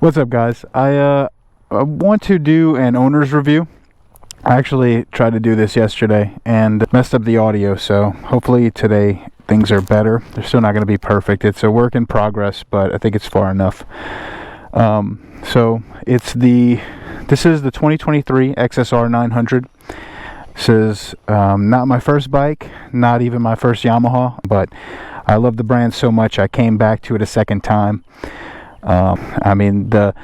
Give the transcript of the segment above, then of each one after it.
What's up, guys? I want to do an owner's review. I actually tried to do this yesterday and messed up the audio, so hopefully today things are better. They're still not going to be perfect. It's a work in progress, but I think it's far enough. So this is the 2023 XSR 900. This is not my first bike, not even my first Yamaha, but I love the brand so much I came back to it a second time. I mean, the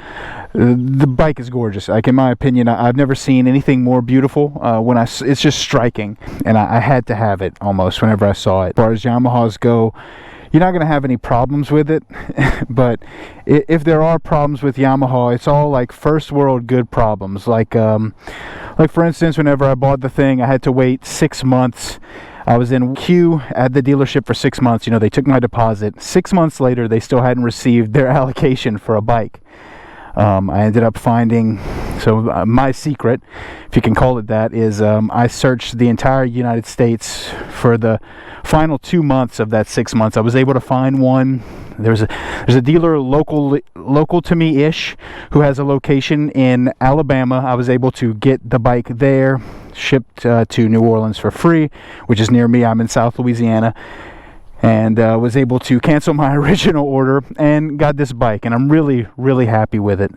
bike is gorgeous. Like, in my opinion, I've never seen anything more beautiful. It's just striking, and I had to have it almost whenever I saw it. As far as Yamahas go, you're not going to have any problems with it, but if there are problems with Yamaha, it's all like first world good problems. Like for instance, whenever I bought the thing, I had to wait 6 months. I was in queue at the dealership for 6 months. You know, they took my deposit. 6 months later, they still hadn't received their allocation for a bike. I ended up finding, my secret, if you can call it that, is I searched the entire United States for the final 2 months of that 6 months. I was able to find one. There's a dealer local to me-ish who has a location in Alabama. I was able to get the bike there, shipped to New Orleans for free, which is near me. I'm in South Louisiana, and was able to cancel my original order and got this bike, and I'm really happy with it.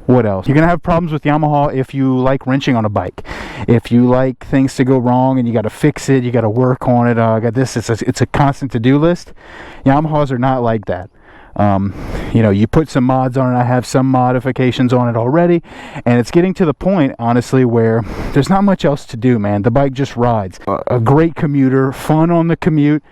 What else? You're gonna have problems with Yamaha if you like wrenching on a bike. If you like things to go wrong and you got to fix it, you got to work on it. I got this. It's a constant to-do list. Yamahas are not like that. You know, you put some mods on it. I have some modifications on it already, and it's getting to the point, honestly, where there's not much else to do, man. The bike just rides. A great commuter, fun on the commute.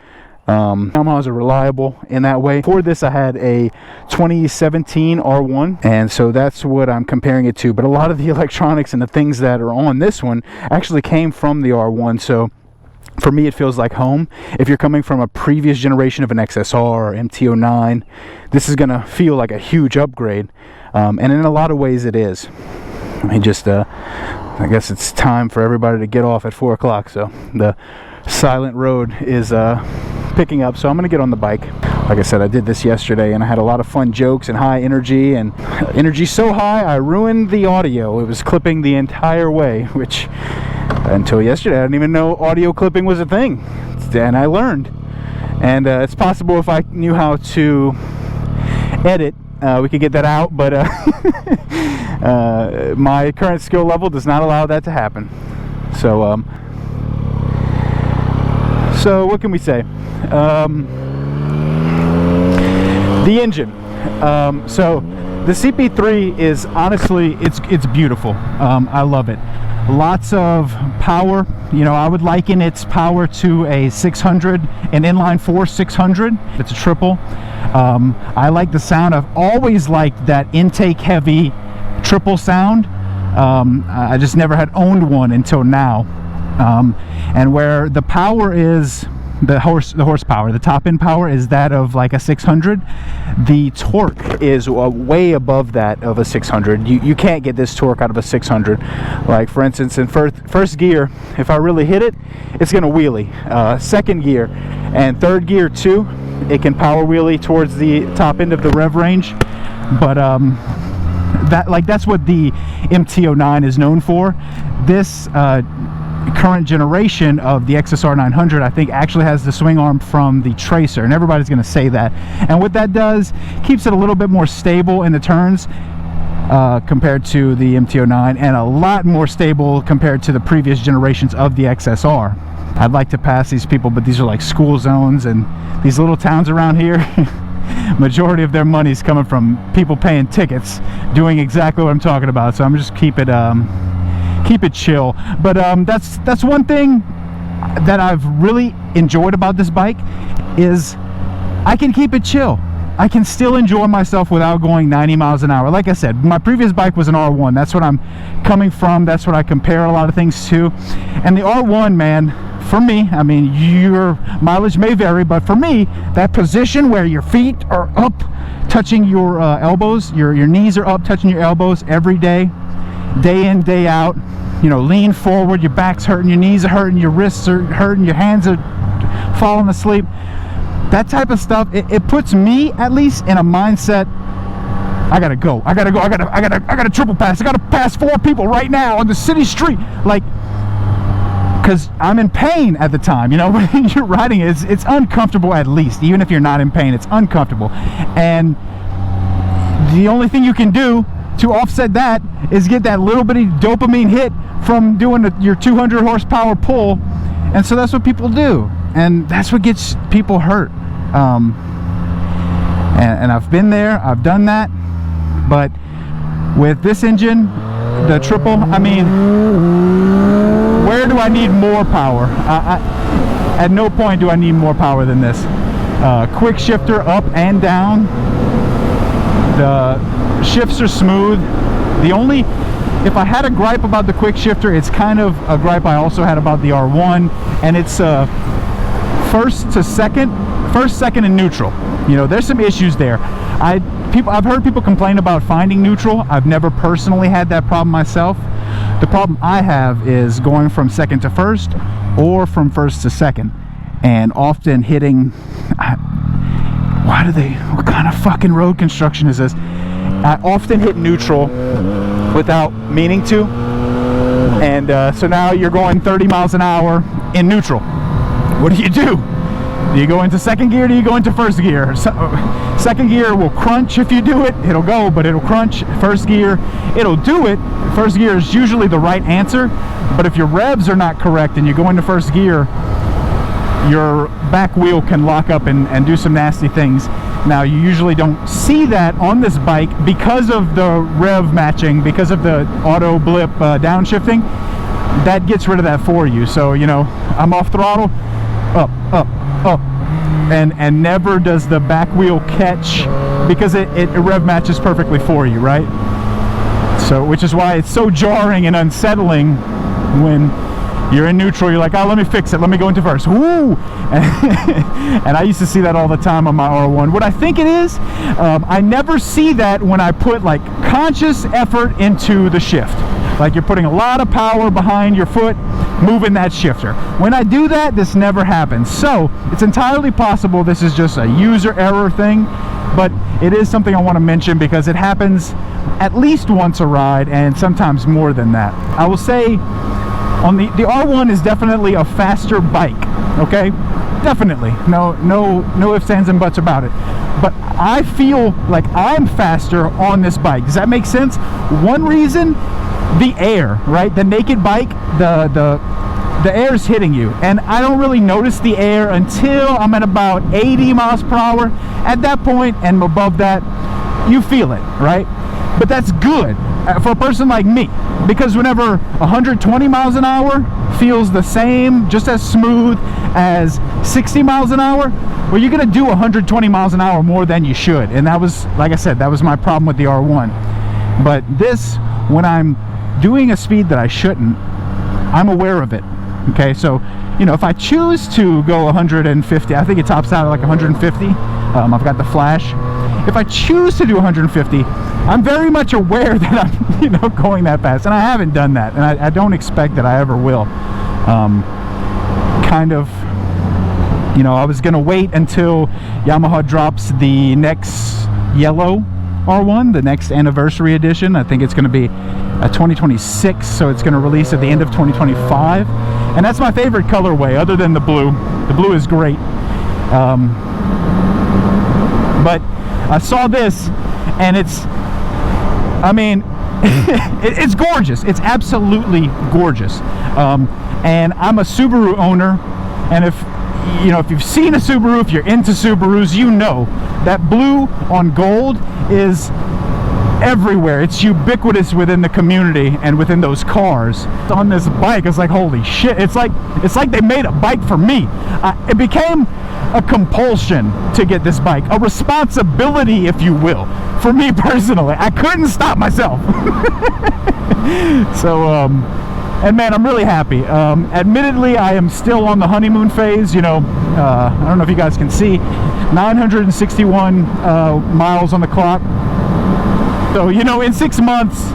Yamahas are reliable in that way. For this, I had a 2017 R1, and so that's what I'm comparing it to. But a lot of the electronics and the things that are on this one actually came from the R1, so for me, it feels like home. If you're coming from a previous generation of an XSR or MT09, this is going to feel like a huge upgrade. And in a lot of ways, it is. I mean, I guess it's time for everybody to get off at 4 o'clock. So the silent road is picking up. So I'm going to get on the bike. Like I said, I did this yesterday, and I had a lot of fun jokes and high energy. And energy so high, I ruined the audio. It was clipping the entire way, which... until yesterday, I didn't even know audio clipping was a thing, and I learned. And it's possible if I knew how to edit, we could get that out, but my current skill level does not allow that to happen. So what can we say? The engine. So the CP3 is honestly, it's beautiful. I love it. Lots of power. You know, I would liken its power to a 600, an inline 4 600. It's a triple. I like the sound. I've always liked that intake heavy triple sound. I just never had owned one until now. And where the power is, the horsepower, the top end power is that of like a 600. The torque is way above that of a 600. You can't get this torque out of a 600. Like, for instance, in first gear, if I really hit it, it's gonna wheelie. Second gear and third gear too, it can power wheelie towards the top end of the rev range. But that's what the MT09 is known for. This current generation of the XSR 900, I think, actually has the swing arm from the Tracer, and everybody's going to say that. And what that does, keeps it a little bit more stable in the turns compared to the MT09, and a lot more stable compared to the previous generations of the XSR. I'd like to pass these people, but these are like school zones, and these little towns around here, majority of their money's coming from people paying tickets, doing exactly what I'm talking about. So I'm just keep it chill. But that's one thing that I've really enjoyed about this bike, is I can keep it chill. I can still enjoy myself without going 90 miles an hour. Like I said, my previous bike was an R1. That's what I'm coming from. That's what I compare a lot of things to. And the R1, man, for me, I mean, your mileage may vary, but for me, that position where your feet are up touching your elbows, your knees are up touching your elbows every day, day in, day out. You know, lean forward, your back's hurting, your knees are hurting, your wrists are hurting, your hands are falling asleep. That type of stuff, it puts me, at least, in a mindset I gotta go. I gotta triple pass. I gotta pass 4 people right now on the city street. Like, because I'm in pain at the time, you know. When you're riding it, it's uncomfortable. At least, even if you're not in pain, it's uncomfortable. And the only thing you can do to offset that is get that little bitty dopamine hit from doing your 200 horsepower pull. And so that's what people do, and that's what gets people hurt. And I've been there, I've done that. But with this engine, the triple, I mean, where do I need more power? At no point do I need more power than this. Quick shifter up and down. The shifts are smooth. The only, if I had a gripe about the quick shifter, it's kind of a gripe I also had about the R1, and it's first, second, and neutral. You know, there's some issues there. I've heard people complain about finding neutral. I've never personally had that problem myself. The problem I have is going from second to first or from first to second, and often hitting, what kind of fucking road construction is this? I often hit neutral without meaning to, and so now you're going 30 miles an hour in neutral. What do? Do you go into second gear? Do you go into first gear? Second gear will crunch if you do it. It'll go, but it'll crunch. First gear, it'll do it. First gear is usually the right answer, but if your revs are not correct and you go into first gear, your back wheel can lock up and do some nasty things. Now, you usually don't see that on this bike because of the rev matching, because of the auto blip downshifting. That gets rid of that for you. So, you know, I'm off throttle, up, and never does the back wheel catch, because it rev matches perfectly for you, right? So, which is why it's so jarring and unsettling when you're in neutral. You're like, oh, let me fix it, let me go into first. Woo! And I used to see that all the time on my R1. What I think it is, I never see that when I put like conscious effort into the shift. Like you're putting a lot of power behind your foot, moving that shifter. When I do that, this never happens. So it's entirely possible this is just a user error thing, but it is something I want to mention because it happens at least once a ride, and sometimes more than that. I will say on the R1 is definitely a faster bike, okay? Definitely. No ifs, ands, and buts about it. But I feel like I'm faster on this bike. Does that make sense? One reason, the air, right? The naked bike, the air is hitting you, and I don't really notice the air until I'm at about 80 miles per hour. At that point and above that, you feel it, right? But that's good for a person like me, because whenever 120 miles an hour feels the same, just as smooth as 60 miles an hour, well, you're gonna do 120 miles an hour more than you should. And that was, like I said, that was my problem with the R1. But this, when I'm doing a speed that I shouldn't, I'm aware of it. Okay, so, you know, if I choose to go 150, I think it tops out at like 150. I've got the flash. If I choose to do 150, I'm very much aware that I'm, you know, going that fast, and I haven't done that, and I don't expect that I ever will. Kind of, you know, I was gonna wait until Yamaha drops the next yellow R1, the next anniversary edition. I think it's gonna be a 2026, so it's gonna release at the end of 2025, and that's my favorite colorway other than the blue. The blue is great. But I saw this, and it's, I mean, it's gorgeous. It's absolutely gorgeous. And I'm a Subaru owner, and if you've seen a Subaru, if you're into Subarus, you know that blue on gold is everywhere. It's ubiquitous within the community and within those cars. On this bike, it's like, holy shit, it's like they made a bike for me. It became a compulsion to get this bike, a responsibility, if you will, for me personally. I couldn't stop myself. So and man, I'm really happy. Admittedly, I am still on the honeymoon phase. You know, I don't know if you guys can see, 961 miles on the clock. So, you know, in 6 months,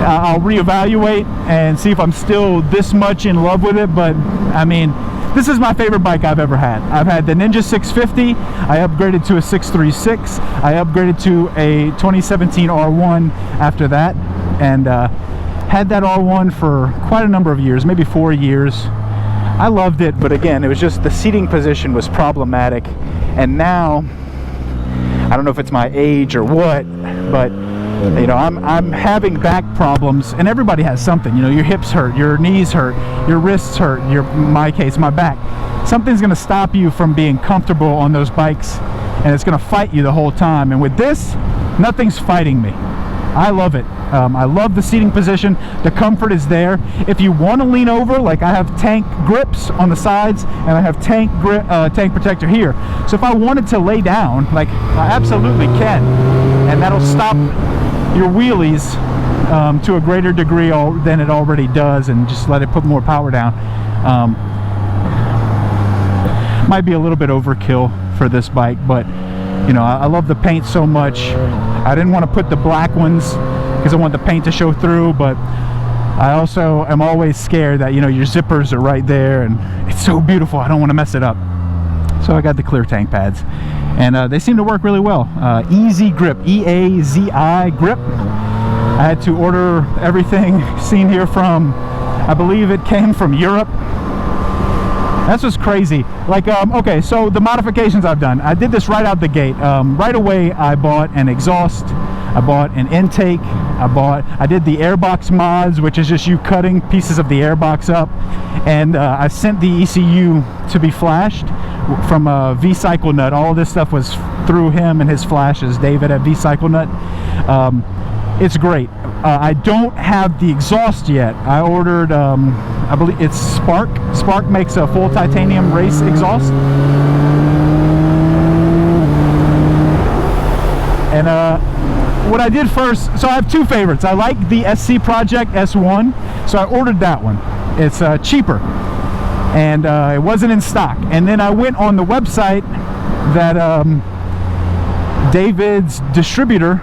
I'll reevaluate and see if I'm still this much in love with it. But I mean, this is my favorite bike I've ever had. I've had the Ninja 650, I upgraded to a 636, I upgraded to a 2017 R1 after that, and had that R1 for quite a number of years, maybe 4 years. I loved it, but again, it was just the seating position was problematic, and now I don't know if it's my age or what, but you know, I'm having back problems, and everybody has something. You know, your hips hurt, your knees hurt, your wrists hurt, in my case, my back. Something's going to stop you from being comfortable on those bikes, and it's going to fight you the whole time. And with this, nothing's fighting me. I love it. I love the seating position. The comfort is there. If you want to lean over, like I have tank grips on the sides, and I have tank protector here. So if I wanted to lay down, like I absolutely can, and that'll stop your wheelies to a greater degree than it already does, and just let it put more power down. Might be a little bit overkill for this bike, but you know, I love the paint so much. I didn't want to put the black ones because I want the paint to show through, but I also am always scared that, you know, your zippers are right there, and it's so beautiful, I don't want to mess it up. So I got the clear tank pads, and they seem to work really well. Easy grip, E-A-Z-I grip. I had to order everything seen here from, I believe it came from Europe. That's what's crazy. Like, okay, so the modifications I've done, I did this right out the gate. Right away, I bought an exhaust, I bought an intake, I did the airbox mods, which is just you cutting pieces of the airbox up, and I sent the ECU to be flashed from V-Cycle Nut. All of this stuff was through him and his flashes, David at V-Cycle Nut. It's great. I don't have the exhaust yet. I ordered, I believe it's Spark. Spark makes a full titanium race exhaust. And what I did first, so I have two favorites. I like the SC Project S1, so I ordered that one. It's cheaper, and it wasn't in stock. And then I went on the website that David's distributor,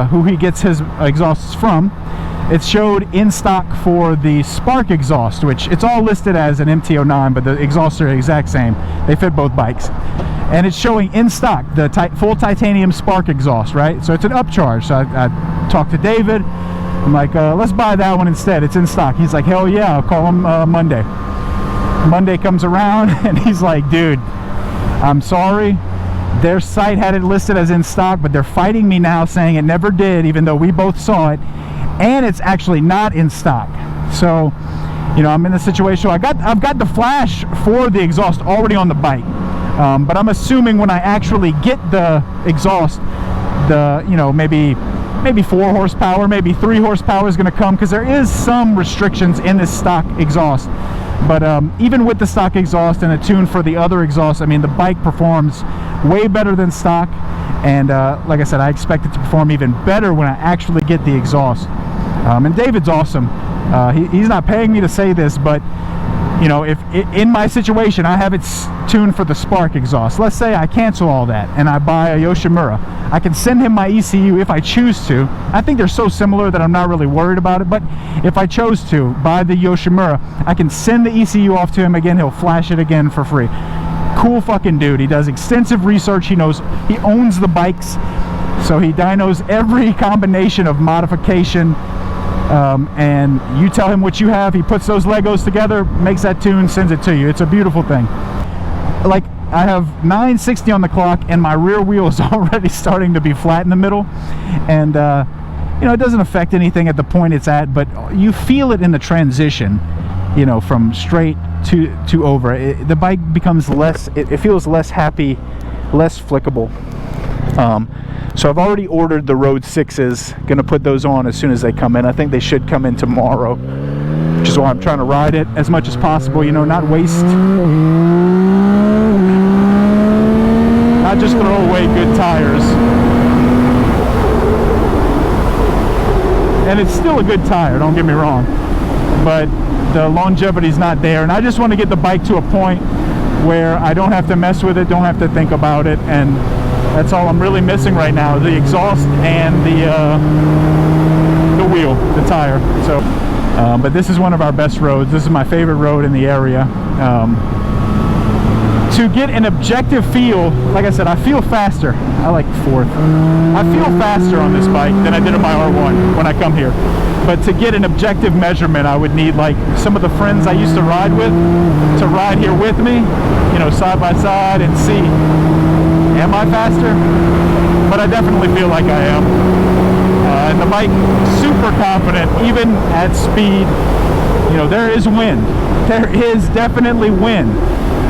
who he gets his exhausts from, it showed in stock for the Spark exhaust, which it's all listed as an MT-09, but the exhausts are the exact same. They fit both bikes. And it's showing in stock the full titanium Spark exhaust, right? So it's an upcharge. So I talked to David. I'm like, let's buy that one instead. It's in stock. He's like, hell yeah, I'll call him Monday. Monday comes around, and he's like, dude, I'm sorry. Their site had it listed as in stock, but they're fighting me now, saying it never did, even though we both saw it, and it's actually not in stock. So, you know, I'm in a situation where I've got the flash for the exhaust already on the bike, but I'm assuming when I actually get the exhaust, you know, maybe 4 horsepower, maybe 3 horsepower is going to come, because there is some restrictions in this stock exhaust. But even with the stock exhaust and a tune for the other exhaust, I mean, the bike performs way better than stock, and like I said, I expect it to perform even better when I actually get the exhaust. And David's awesome. He's not paying me to say this, but you know, if in my situation I have it tuned for the Spark exhaust, let's say I cancel all that and I buy a Yoshimura, I can send him my ECU if I choose to. I think they're so similar that I'm not really worried about it, but if I chose to buy the Yoshimura, I can send the ECU off to him again. He'll flash it again for free. Cool fucking dude. He does extensive research. He owns the bikes, so he dynos every combination of modification, and you tell him what you have, he puts those Legos together, makes that tune, sends it to you. It's a beautiful thing. Like, I have 960 on the clock, and my rear wheel is already starting to be flat in the middle, and you know, it doesn't affect anything at the point it's at, but you feel it in the transition, you know, from straight to over. The bike becomes less, it feels less happy, less flickable. So I've already ordered the Road 6s, gonna put those on as soon as they come in. I think they should come in tomorrow, which is why I'm trying to ride it as much as possible, you know, not waste, not just throw away good tires. And it's still a good tire, don't get me wrong, but the longevity's not there, and I just want to get the bike to a point where I don't have to mess with it, don't have to think about it, and that's all I'm really missing right now, the exhaust and the wheel, the tire. So but this is one of our best roads. This is my favorite road in the area. to get an objective feel, like I said, I feel faster. I like fourth. I feel faster on this bike than I did on my R1 when I come here. But to get an objective measurement, I would need like some of the friends I used to ride with to ride here with me, you know, side by side, and see, am I faster? But I definitely feel like I am. And the bike, super confident, even at speed. You know, there is wind. There is definitely wind.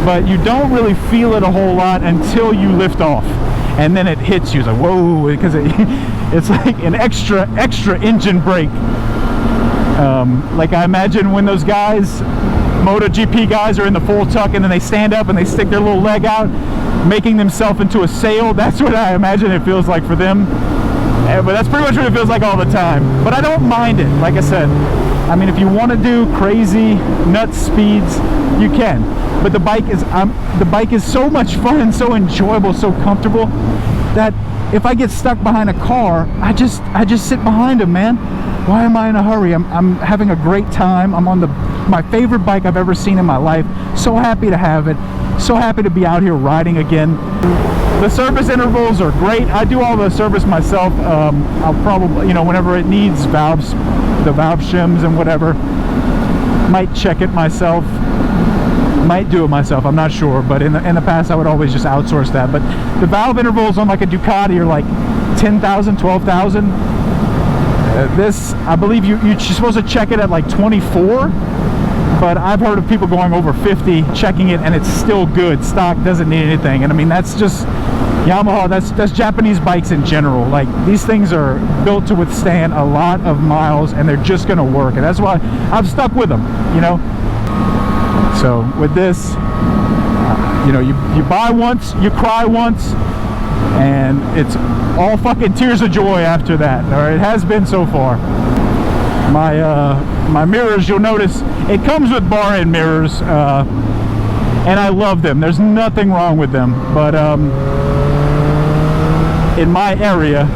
But you don't really feel it a whole lot until you lift off. And then it hits you. It's like, whoa, because it's like an extra engine brake. Like I imagine when those guys, MotoGP guys, are in the full tuck and then they stand up and they stick their little leg out, making themselves into a sail. That's what I imagine it feels like for them. But that's pretty much what it feels like all the time. But I don't mind it, like I said. I mean, if you want to do crazy nuts speeds, you can. But the bike is so much fun and so enjoyable, so comfortable, that if I get stuck behind a car, I just sit behind him, man. Why am I in a hurry? I'm having a great time. I'm on my favorite bike I've ever seen in my life. So happy to have it. So happy to be out here riding again. The service intervals are great. I do all the service myself. I'll probably, you know, whenever it needs valves, the valve shims and whatever, might check it myself. Might do it myself, I'm not sure, but in the past I would always just outsource that. But the valve intervals on like a Ducati are like 10,000, 12,000. This, I believe you're supposed to check it at like 24, but I've heard of people going over 50, checking it, and it's still good. Stock, doesn't need anything. And I mean, that's just Yamaha, that's Japanese bikes in general. Like, these things are built to withstand a lot of miles, and they're just gonna work, and that's why I've stuck with them, you know. So with this, you know, you buy once, you cry once, and it's all fucking tears of joy after that. Or it has been so far. My mirrors, you'll notice it comes with bar end mirrors, and I love them. There's nothing wrong with them, but in my area,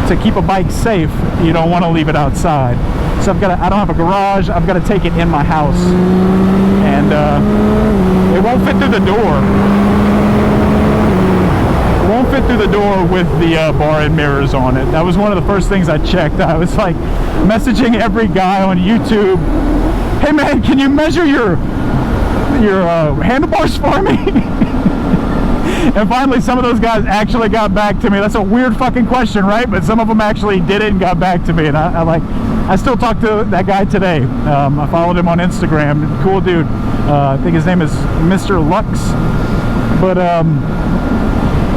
to keep a bike safe, you don't want to leave it outside. So I don't have a garage. I've got to take it in my house, and it won't fit through the door. It won't fit through the door with the bar and mirrors on it. That was one of the first things I checked. I was like messaging every guy on YouTube, "Hey man, can you measure your handlebars for me?" And finally, some of those guys actually got back to me. That's a weird fucking question, right? But some of them actually did it and got back to me, and I still talk to that guy today. I followed him on Instagram. Cool dude. I think his name is Mr. Lux. But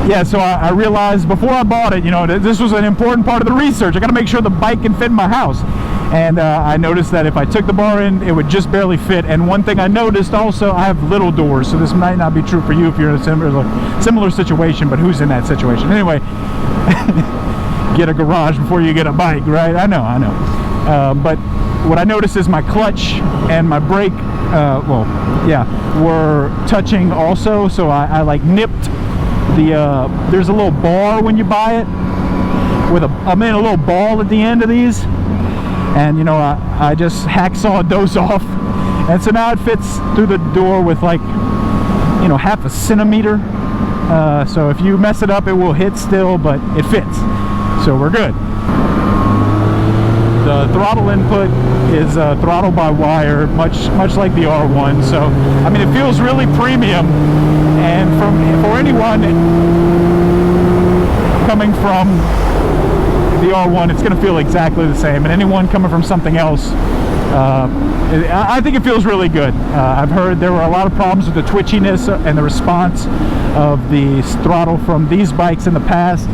yeah, so I realized before I bought it, you know, this was an important part of the research. I got to make sure the bike can fit in my house. And I noticed that if I took the bar in, it would just barely fit. And one thing I noticed also, I have little doors, so this might not be true for you if you're in a similar situation, but who's in that situation? Anyway, get a garage before you get a bike, right? I know. But what I noticed is my clutch and my brake, were touching also. So I like nipped there's a little bar when you buy it with a little ball at the end of these. And, you know, I just hacksawed those off. And so now it fits through the door with like, you know, half a centimeter. So if you mess it up, it will hit still, but it fits. So we're good. The throttle input is throttle by wire, much like the R1. So, I mean, it feels really premium. And for anyone coming from the R1, it's going to feel exactly the same, and anyone coming from something else, I think it feels really good. I've heard there were a lot of problems with the twitchiness and the response of the throttle from these bikes in the past,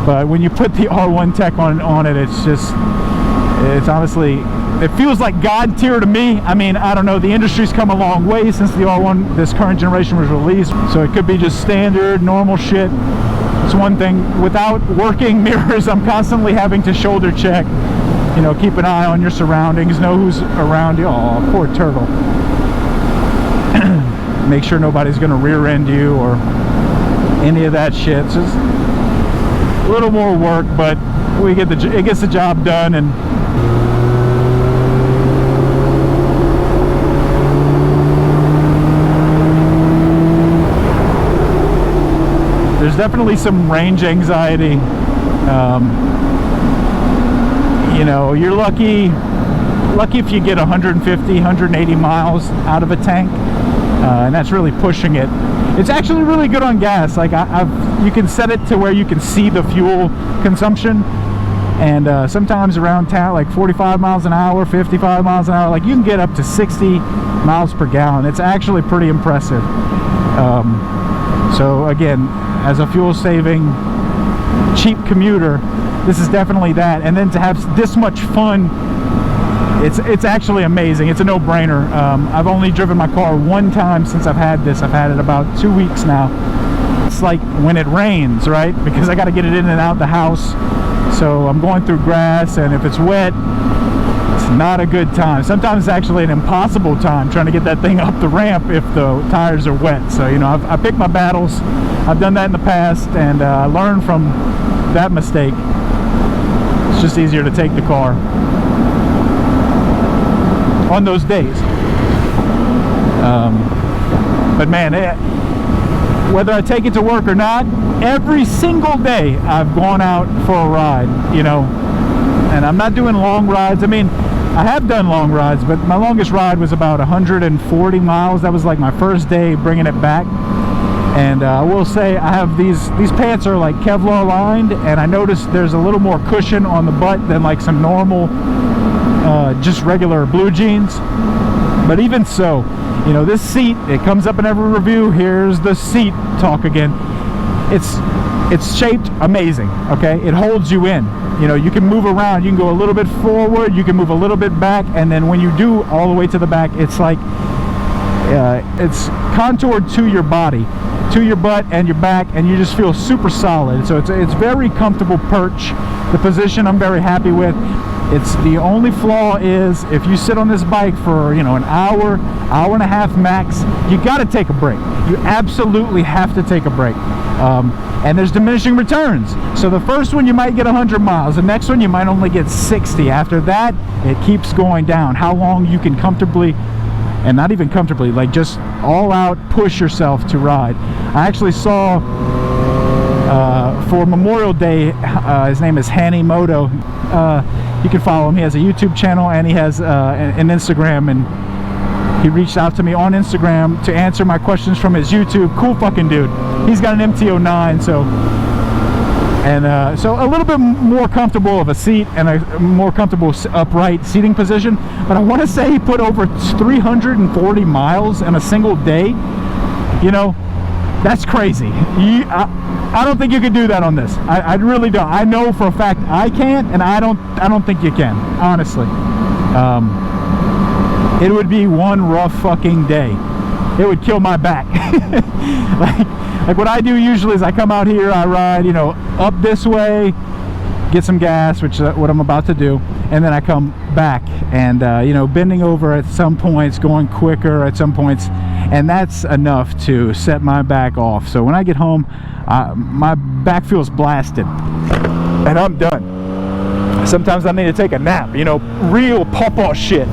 but when you put the R1 tech on it, it's honestly, it feels like God tier to me. I mean, I don't know, the industry's come a long way since the R1, this current generation, was released, so it could be just standard, normal shit. It's one thing. Without working mirrors, I'm constantly having to shoulder check, you know, keep an eye on your surroundings, know who's around you. Oh, poor turtle. Make sure nobody's gonna rear end you or any of that shit. It's just a little more work, but it gets the job done. And there's definitely some range anxiety. You know, you're lucky if you get 150, 180 miles out of a tank, and that's really pushing it. It's actually really good on gas. Like you can set it to where you can see the fuel consumption, and sometimes around town, like 45 miles an hour, 55 miles an hour, like you can get up to 60 miles per gallon. It's actually pretty impressive. So again, as a fuel saving cheap commuter, this is definitely that. And then to have this much fun, it's actually amazing. It's a no-brainer. I've only driven my car one time since I've had this. I've had it about 2 weeks now. It's like when it rains, right? Because I got to get it in and out the house. So I'm going through grass, and if it's wet, it's not a good time. Sometimes it's actually an impossible time trying to get that thing up the ramp if the tires are wet. So, you know, I pick my battles. I've done that in the past, and I learned from that mistake. It's just easier to take the car on those days. But man, whether I take it to work or not, every single day I've gone out for a ride, you know. And I'm not doing long rides. I mean, I have done long rides, but my longest ride was about 140 miles. That was like my first day bringing it back. And I will say, I have these pants are like Kevlar lined, and I noticed there's a little more cushion on the butt than like some normal just regular blue jeans. But even so, you know, this seat, it comes up in every review. Here's the seat talk again. It's shaped amazing, okay? It holds you in. You know, you can move around. You can go a little bit forward, you can move a little bit back, and then when you do all the way to the back, it's like it's contoured to your body, to your butt and your back, and you just feel super solid. So it's very comfortable perch. The position I'm very happy with. It's the only flaw is if you sit on this bike for, you know, an hour and a half max, you got to take a break. You absolutely have to take a break. And there's diminishing returns. So the first one you might get 100 miles, the next one you might only get 60. After that, it keeps going down. How long you can comfortably, and not even comfortably, like just all out push yourself to ride. I actually saw for Memorial Day, his name is Hanimoto. You can follow him. He has a YouTube channel, and he has an Instagram, and he reached out to me on Instagram to answer my questions from his YouTube. Cool fucking dude. He's got an MT-09, so a little bit more comfortable of a seat and a more comfortable upright seating position. But I want to say he put over 340 miles in a single day. You know, that's crazy. I don't think you could do that on this. I really don't. I know for a fact I can't, and I don't think you can, honestly. It would be one rough fucking day. It would kill my back. like what I do usually is I come out here, I ride, you know, up this way, get some gas, which is what I'm about to do, and then I come back, and you know, bending over at some points, going quicker at some points, and that's enough to set my back off. So when I get home, my back feels blasted, and I'm done. Sometimes I need to take a nap, you know, real pawpaw shit.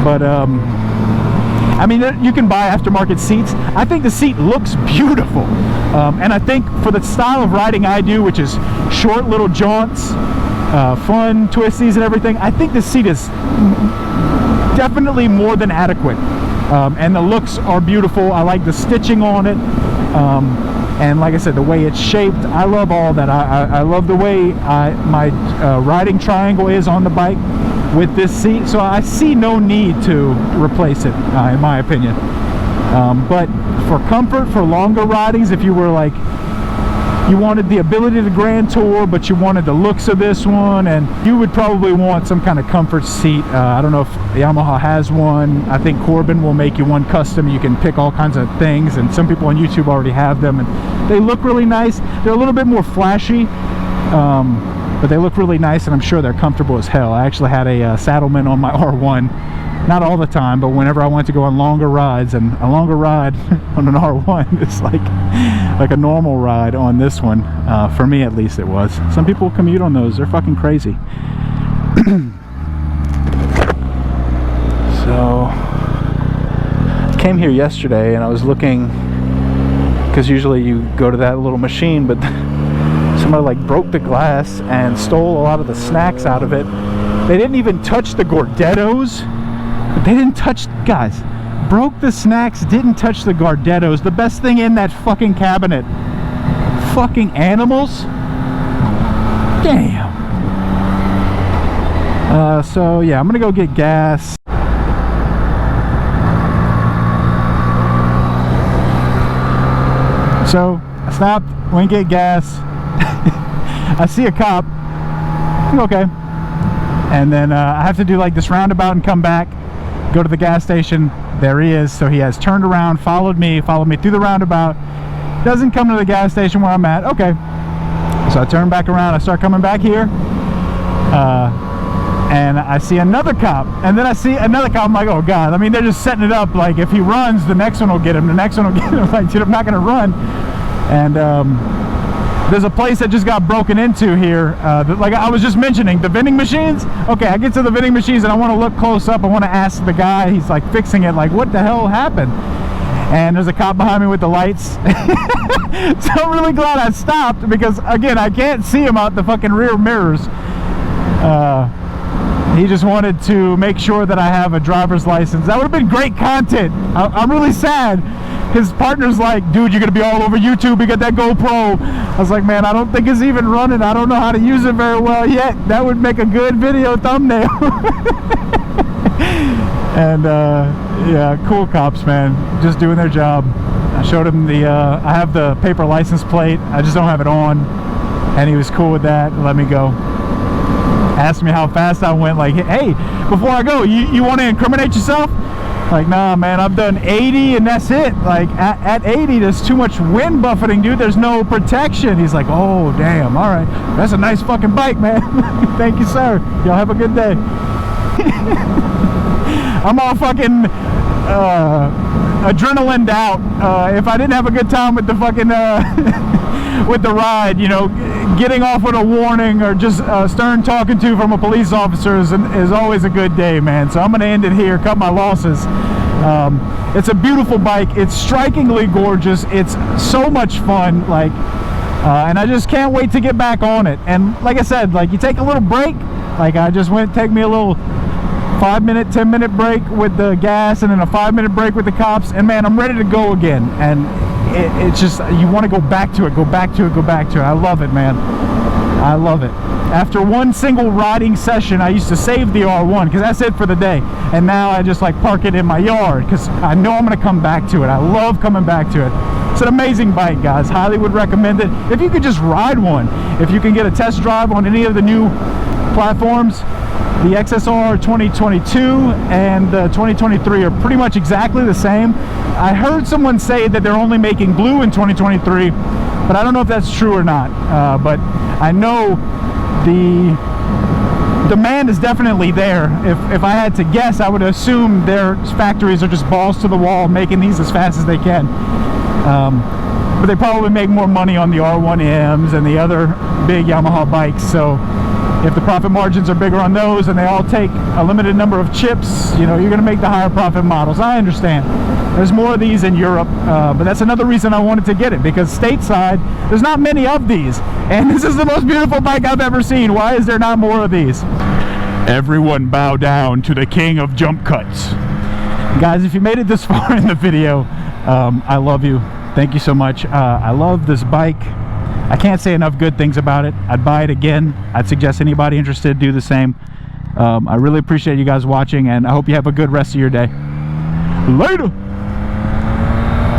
But I mean, you can buy aftermarket seats. I think the seat looks beautiful, and I think for the style of riding I do, which is short little jaunts, fun twisties and everything, I think the seat is definitely more than adequate. And the looks are beautiful. I like the stitching on it, and like I said, the way it's shaped, I love all that. I love the way my riding triangle is on the bike with this seat, so I see no need to replace it, in my opinion. But for comfort, for longer ridings, if you were like, you wanted the ability to Grand Tour, but you wanted the looks of this one, and you would probably want some kind of comfort seat. I don't know if Yamaha has one. I think Corbin will make you one custom. You can pick all kinds of things, and some people on YouTube already have them, and they look really nice. They're a little bit more flashy, but they look really nice, and I'm sure they're comfortable as hell. I actually had a Saddleman on my R1, not all the time, but whenever I went to go on longer rides, and a longer ride on an R1 is like a normal ride on this one. For me, at least, it was. Some people commute on those. They're fucking crazy. So I came here yesterday, and I was looking because usually you go to that little machine, but somebody like broke the glass and stole a lot of the snacks out of it. They didn't even touch the Gordettos. They didn't touch, guys, broke the snacks, didn't touch the Gordettos, the best thing in that fucking cabinet. Fucking animals. Damn. So yeah, I'm gonna go get gas. So I stopped, went to get gas. I see a cop. Okay. And then I have to do like this roundabout and come back, go to the gas station. There he is. So he has turned around, followed me through the roundabout. Doesn't come to the gas station where I'm at. Okay. So I turn back around. I start coming back here. And I see another cop. And then I see another cop. I'm like, oh God. I mean, they're just setting it up. Like, if he runs, the next one will get him. The next one will get him. Like, dude, I'm not going to run. And there's a place that just got broken into here. Like I was just mentioning, the vending machines. Okay, I get to the vending machines and I want to look close up. I want to ask the guy. He's like fixing it. Like, what the hell happened? And there's a cop behind me with the lights. So I'm really glad I stopped, because again, I can't see him out the fucking rear mirrors. He just wanted to make sure that I have a driver's license. That would have been great content. I'm really sad. His partner's like, dude, you're gonna be all over YouTube. You got that GoPro. I was like, man, I don't think it's even running. I don't know how to use it very well yet. That would make a good video thumbnail. And yeah, cool cops, man, just doing their job. I showed him the I have the paper license plate, I just don't have it on, and he was cool with that and let me go. Asked me how fast I went, like, hey, before I go, you want to incriminate yourself? Like, nah, man, I've done 80 and that's it. Like, at 80, there's too much wind buffeting, dude. There's no protection. He's like, oh, damn, all right. That's a nice fucking bike, man. Thank you, sir. Y'all have a good day. I'm all fucking adrenalined out. If I didn't have a good time with the fucking with the ride, you know, getting off with a warning or just stern talking to from a police officer is always a good day, man. So I'm gonna end it here, cut my losses. It's a beautiful bike. It's strikingly gorgeous. It's so much fun, like, and I just can't wait to get back on it. And like I said, like, you take a little break. Like, I just went, take me a little 5-minute, 10-minute break with the gas, and then a 5-minute break with the cops, and man, I'm ready to go again. And it's just, you want to go back to it, go back to it, go back to it. I love it, man. I love it. After one single riding session, I used to save the R1 because that's it for the day, and now I just like park it in my yard because I know I'm going to come back to it. I love coming back to it. It's an amazing bike, guys. Highly would recommend it. If you could just ride one, if you can get a test drive on any of the new platforms, the XSR 2022 and the 2023 are pretty much exactly the same. I heard someone say that they're only making blue in 2023, but I don't know if that's true or not. But I know the demand is definitely there. If I had to guess, I would assume their factories are just balls to the wall making these as fast as they can. But they probably make more money on the R1Ms and the other big Yamaha bikes. So if the profit margins are bigger on those and they all take a limited number of chips, you know, you're going to make the higher profit models. I understand. There's more of these in Europe, but that's another reason I wanted to get it, because stateside, there's not many of these. And this is the most beautiful bike I've ever seen. Why is there not more of these? Everyone bow down to the king of jump cuts. Guys, if you made it this far in the video, I love you. Thank you so much. I love this bike. I can't say enough good things about it. I'd buy it again. I'd suggest anybody interested do the same. I really appreciate you guys watching, and I hope you have a good rest of your day. Later!